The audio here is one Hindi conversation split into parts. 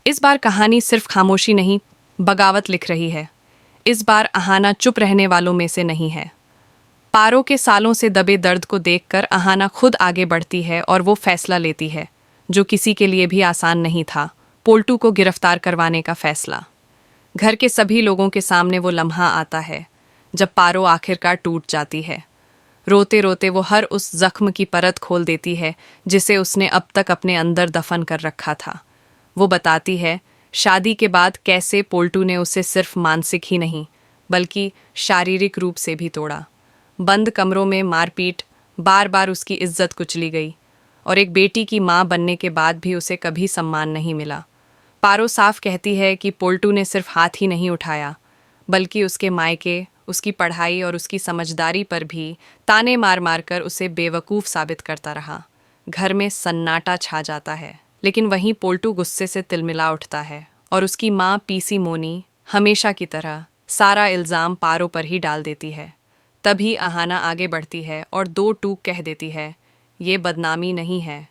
इस बार कहानी सिर्फ खामोशी नहीं, बगावत लिख रही है। इस बार अहाना चुप रहने वालों में से नहीं है। पारो के सालों से दबे दर्द को देखकर अहाना खुद आगे बढ़ती है और वो फैसला लेती है जो किसी के लिए भी आसान नहीं था, पोल्टू को गिरफ्तार करवाने का फैसला। घर के सभी लोगों के सामने वो लम्हा आता है जब पारो आखिरकार टूट जाती है। रोते रोते वो हर उस जख्म की परत खोल देती है जिसे उसने अब तक अपने अंदर दफन कर रखा था। वो बताती है शादी के बाद कैसे पोल्टू ने उसे सिर्फ मानसिक ही नहीं बल्कि शारीरिक रूप से भी तोड़ा। बंद कमरों में मारपीट, बार बार उसकी इज्जत कुचली गई और एक बेटी की माँ बनने के बाद भी उसे कभी सम्मान नहीं मिला। पारो साफ कहती है कि पोल्टू ने सिर्फ हाथ ही नहीं उठाया बल्कि उसके मायके, उसकी पढ़ाई और उसकी समझदारी पर भी ताने मार मार कर उसे बेवकूफ़ साबित करता रहा। घर में सन्नाटा छा जाता है, लेकिन वहीं पोल्टू गुस्से से तिलमिला उठता है और उसकी माँ पीसी मोनी हमेशा की तरह सारा इल्ज़ाम पारो पर ही डाल देती है। तभी अहाना आगे बढ़ती है और दो टूक कह देती है, ये बदनामी नहीं है,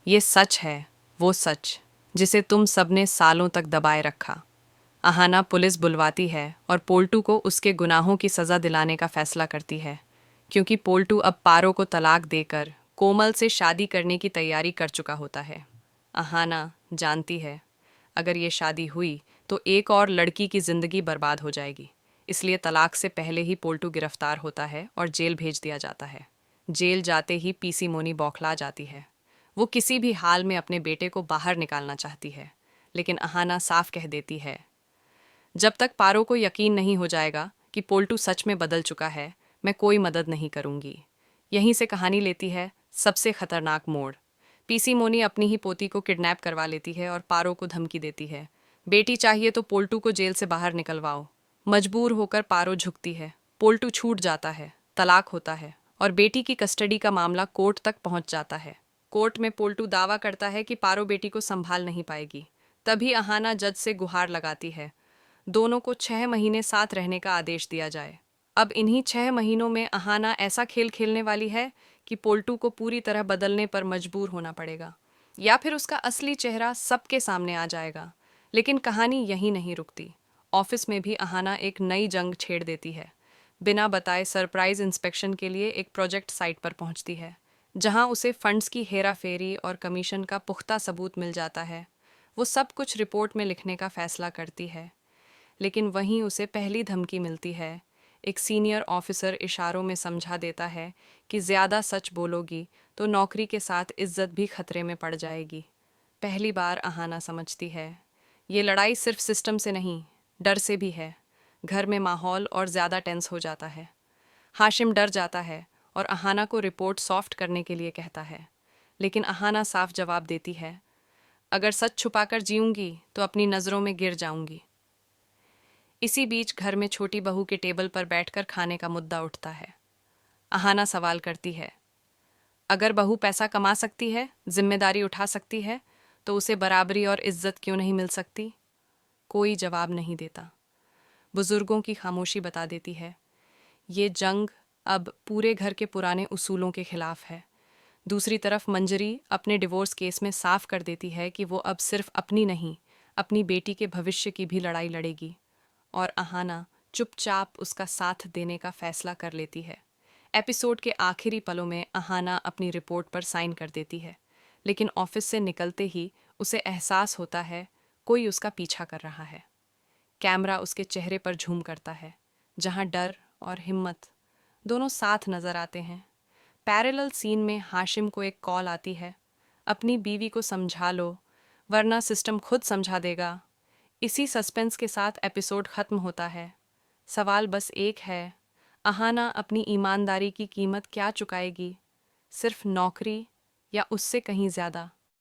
ये सच है, वो सच जिसे तुम सबने सालों तक दबाए रखा। अहाना पुलिस बुलवाती है और पोल्टू को उसके गुनाहों की सज़ा दिलाने का फैसला करती है, क्योंकि पोल्टू अब पारो को तलाक देकर कोमल से शादी करने की तैयारी कर चुका होता है। अहाना जानती है अगर ये शादी हुई तो एक और लड़की की ज़िंदगी बर्बाद हो जाएगी, इसलिए तलाक से पहले ही पोल्टू गिरफ्तार होता है और जेल भेज दिया जाता है। जेल जाते ही पीसी मोनी बौखला जाती है। वो किसी भी हाल में अपने बेटे को बाहर निकालना चाहती है, लेकिन अहाना साफ कह देती है जब तक पारो को यकीन नहीं हो जाएगा कि पोल्टू सच में बदल चुका है, मैं कोई मदद नहीं करूंगी। यहीं से कहानी लेती है सबसे खतरनाक मोड़। पीसी मोनी अपनी ही पोती को किडनैप करवा लेती है और पारो को धमकी देती है, बेटी चाहिए तो पोल्टू को जेल से बाहर निकलवाओ। मजबूर होकर पारो झुकती है, पोल्टू छूट जाता है, तलाक होता है और बेटी की कस्टडी का मामला कोर्ट तक पहुंच जाता है। कोर्ट में पोल्टू दावा करता है कि पारो बेटी को संभाल नहीं पाएगी। तभी अहाना जज से गुहार लगाती है, दोनों को 6 महीने साथ रहने का आदेश दिया जाए। अब इन्हीं 6 महीनों में अहाना ऐसा खेल खेलने वाली है कि पोल्टू को पूरी तरह बदलने पर मजबूर होना पड़ेगा, या फिर उसका असली चेहरा सबके सामने आ जाएगा। लेकिन कहानी यहीं नहीं रुकती। ऑफिस में भी अहाना एक नई जंग छेड़ देती है। बिना बताए सरप्राइज इंस्पेक्शन के लिए एक प्रोजेक्ट साइट पर पहुंचती है, जहां उसे फंड्स की हेरा फेरी और कमीशन का पुख्ता सबूत मिल जाता है। वो सब कुछ रिपोर्ट में लिखने का फैसला करती है, लेकिन वहीं उसे पहली धमकी मिलती है। एक सीनियर ऑफिसर इशारों में समझा देता है कि ज़्यादा सच बोलोगी तो नौकरी के साथ इज्जत भी खतरे में पड़ जाएगी। पहली बार अहाना समझती है ये लड़ाई सिर्फ सिस्टम से नहीं, डर से भी है। घर में माहौल और ज़्यादा टेंस हो जाता है। हाशिम डर जाता है और अहाना को रिपोर्ट सॉफ्ट करने के लिए कहता है, लेकिन अहाना साफ जवाब देती है, अगर सच छुपाकर जीऊंगी तो अपनी नज़रों में गिर जाऊंगी। इसी बीच घर में छोटी बहू के टेबल पर बैठकर खाने का मुद्दा उठता है। अहाना सवाल करती है, अगर बहू पैसा कमा सकती है, जिम्मेदारी उठा सकती है, तो उसे बराबरी और इज्जत क्यों नहीं मिल सकती? कोई जवाब नहीं देता। बुजुर्गों की खामोशी बता देती है, ये जंग अब पूरे घर के पुराने उसूलों के खिलाफ है। दूसरी तरफ मंजरी अपने डिवोर्स केस में साफ कर देती है कि वो अब सिर्फ अपनी नहीं, अपनी बेटी के भविष्य की भी लड़ाई लड़ेगी। और अहाना चुपचाप उसका साथ देने का फैसला कर लेती है। एपिसोड के आखिरी पलों में अहाना अपनी रिपोर्ट पर साइन कर देती है, लेकिन ऑफिस से निकलते ही उसे एहसास होता है कोई उसका पीछा कर रहा है। कैमरा उसके चेहरे पर झूम करता है, जहां डर और हिम्मत दोनों साथ नजर आते हैं। पैरेलल सीन में हाशिम को एक कॉल आती है, अपनी बीवी को समझा लो वरना सिस्टम खुद समझा देगा। इसी सस्पेंस के साथ एपिसोड खत्म होता है। सवाल बस एक है, अहाना अपनी ईमानदारी की कीमत क्या चुकाएगी? सिर्फ नौकरी या उससे कहीं ज़्यादा?